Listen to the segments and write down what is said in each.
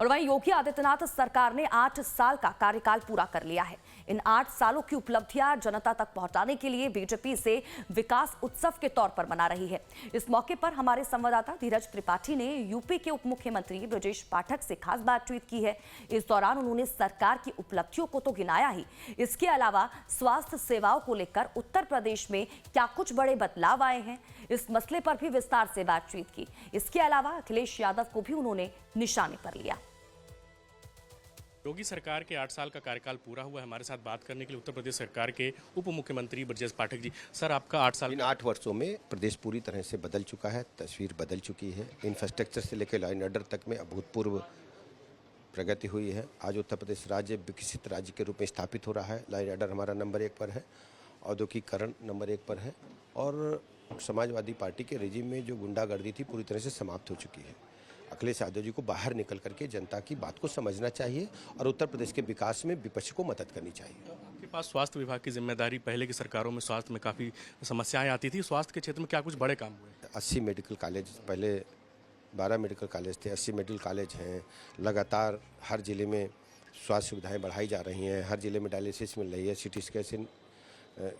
और वहीं योगी आदित्यनाथ सरकार ने 8 साल का कार्यकाल पूरा कर लिया है। इन 8 सालों की उपलब्धियां जनता तक पहुंचाने के लिए बीजेपी इसे विकास उत्सव के तौर पर मना रही है। इस मौके पर हमारे संवाददाता धीरज त्रिपाठी ने यूपी के उप मुख्यमंत्री ब्रजेश पाठक से खास बातचीत की है। इस दौरान उन्होंने सरकार की उपलब्धियों को तो गिनाया ही, इसके अलावा स्वास्थ्य सेवाओं को लेकर उत्तर प्रदेश में क्या कुछ बड़े बदलाव आए हैं, इस मसले पर भी विस्तार से बातचीत की। इसके अलावा अखिलेश यादव को भी उन्होंने निशाने पर लिया। योगी सरकार के 8 साल का कार्यकाल पूरा हुआ है। हमारे साथ बात करने के लिए उत्तर प्रदेश सरकार के उप मुख्यमंत्री ब्रजेश पाठक जी। सर, आपका 8 साल इन 8 वर्षों में प्रदेश पूरी तरह से बदल चुका है, तस्वीर बदल चुकी है। इंफ्रास्ट्रक्चर से लेकर लॉ एंड ऑर्डर तक में अभूतपूर्व प्रगति हुई है। आज उत्तर प्रदेश राज्य विकसित राज्य के रूप में स्थापित हो रहा है। लॉ एंड ऑर्डर हमारा नंबर 1 पर है, औद्योगिकीकरण नंबर 1 पर है और समाजवादी पार्टी के रेजिम में जो गुंडागर्दी थी पूरी तरह से समाप्त हो चुकी है। अखिलेश यादव जी को बाहर निकल करके जनता की बात को समझना चाहिए और उत्तर प्रदेश के विकास में विपक्ष को मदद करनी चाहिए। आपके पास स्वास्थ्य विभाग की जिम्मेदारी, पहले की सरकारों में स्वास्थ्य में काफ़ी समस्याएं आती थी। स्वास्थ्य के क्षेत्र में क्या कुछ बड़े काम हुए? 80 मेडिकल कॉलेज, पहले 12 मेडिकल कॉलेज थे, 80 मेडिकल कॉलेज हैं। लगातार हर जिले में स्वास्थ्य सुविधाएं बढ़ाई जा रही हैं। हर जिले में डायलिसिस मिल रही है, सिटी स्कैन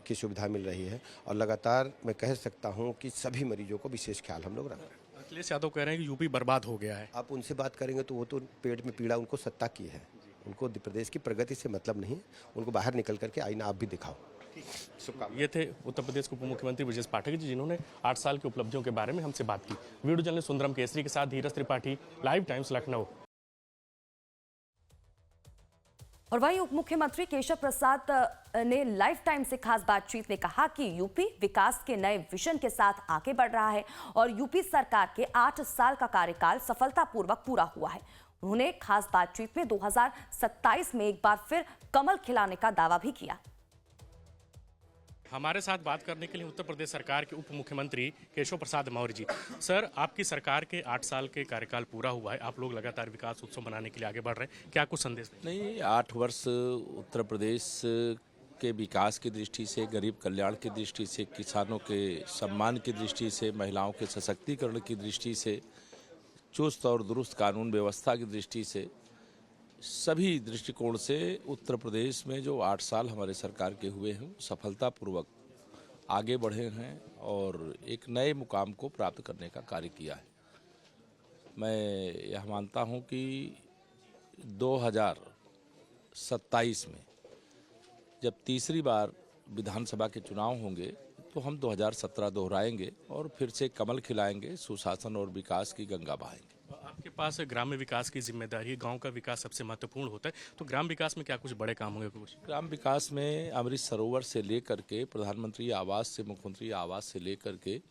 की सुविधा मिल रही है और लगातार मैं कह सकता हूं कि सभी मरीजों को विशेष ख्याल हम लोग रख रहे हैं। अखिलेश यादव कह रहे हैं कि यूपी बर्बाद हो गया है। आप उनसे बात करेंगे तो वो तो पेट में पीड़ा उनको सत्ता की है, उनको प्रदेश की प्रगति से मतलब नहीं। उनको बाहर निकल करके आईना आप भी दिखाओ। ये थे उत्तर प्रदेश के उप मुख्यमंत्री ब्रजेश पाठक जी, जिन्होंने 8 साल की उपलब्धियों के बारे में हमसे बात की। वीडियो जर्नलिस्ट सुंदरम केसरी के साथ धीरज त्रिपाठी, लाइव टाइम्स, लखनऊ। और वहीं उप मुख्यमंत्री केशव प्रसाद ने लाइफ टाइम से खास बातचीत में कहा कि यूपी विकास के नए विजन के साथ आगे बढ़ रहा है और यूपी सरकार के 8 साल का कार्यकाल सफलतापूर्वक पूरा हुआ है। उन्होंने खास बातचीत में 2027 में एक बार फिर कमल खिलाने का दावा भी किया। हमारे साथ बात करने के लिए उत्तर प्रदेश सरकार के उप मुख्यमंत्री केशव प्रसाद मौर्य जी। सर, आपकी सरकार के 8 साल के कार्यकाल पूरा हुआ है, आप लोग लगातार विकास उत्सव मनाने के लिए आगे बढ़ रहे हैं, क्या कुछ संदेश? नहीं, 8 वर्ष उत्तर प्रदेश के विकास की दृष्टि से, गरीब कल्याण की दृष्टि से, किसानों के सम्मान की दृष्टि से, महिलाओं के सशक्तिकरण की दृष्टि से, चुस्त और दुरुस्त कानून व्यवस्था की दृष्टि से, सभी दृष्टिकोण से उत्तर प्रदेश में जो 8 साल हमारे सरकार के हुए हैं सफलतापूर्वक आगे बढ़े हैं और एक नए मुकाम को प्राप्त करने का कार्य किया है। मैं यह मानता हूं कि 2027 में जब तीसरी बार विधानसभा के चुनाव होंगे तो हम 2017 दोहराएंगे और फिर से कमल खिलाएंगे, सुशासन और विकास की गंगा बहाएंगे। आपके पास ग्राम्य विकास की जिम्मेदारी है, गांव का विकास सबसे महत्वपूर्ण होता है, तो ग्राम विकास में क्या कुछ बड़े काम होंगे? कुछ ग्राम विकास में अमृत सरोवर से लेकर के प्रधानमंत्री आवास से मुख्यमंत्री आवास से लेकर के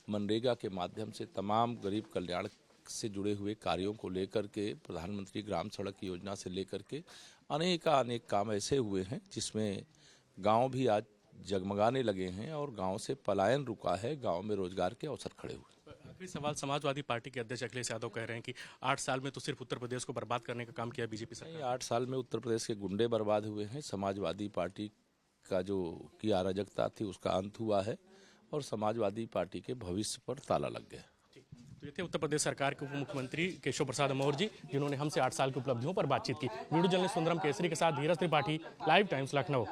मनरेगा के माध्यम से तमाम गरीब कल्याण से जुड़े हुए कार्यों को लेकर के, प्रधानमंत्री ग्राम सड़क योजना से लेकर के अनेक काम ऐसे हुए हैं जिसमें गाँव भी आज जगमगाने लगे हैं और गाँव से पलायन रुका है, गाँव में रोजगार के अवसर खड़े हुए। आखिरी सवाल, समाजवादी पार्टी के अध्यक्ष अखिलेश यादव कह रहे हैं कि 8 साल में तो सिर्फ उत्तर प्रदेश को बर्बाद करने का काम किया बीजेपी सरकार। 8 साल में उत्तर प्रदेश के गुंडे बर्बाद हुए हैं, समाजवादी पार्टी का जो की अराजकता थी उसका अंत हुआ है और समाजवादी पार्टी के भविष्य पर ताला लग गया। तो ये थे उत्तर प्रदेश सरकार के उप मुख्यमंत्री केशव प्रसाद मौर्य जी, जिन्होंने हमसे 8 साल की उपलब्धियों पर बातचीत की। वीडियो जर्नलिस्ट सुंदरम केसरी के साथ धीरज त्रिपाठी, लाइव टाइम्स, लखनऊ।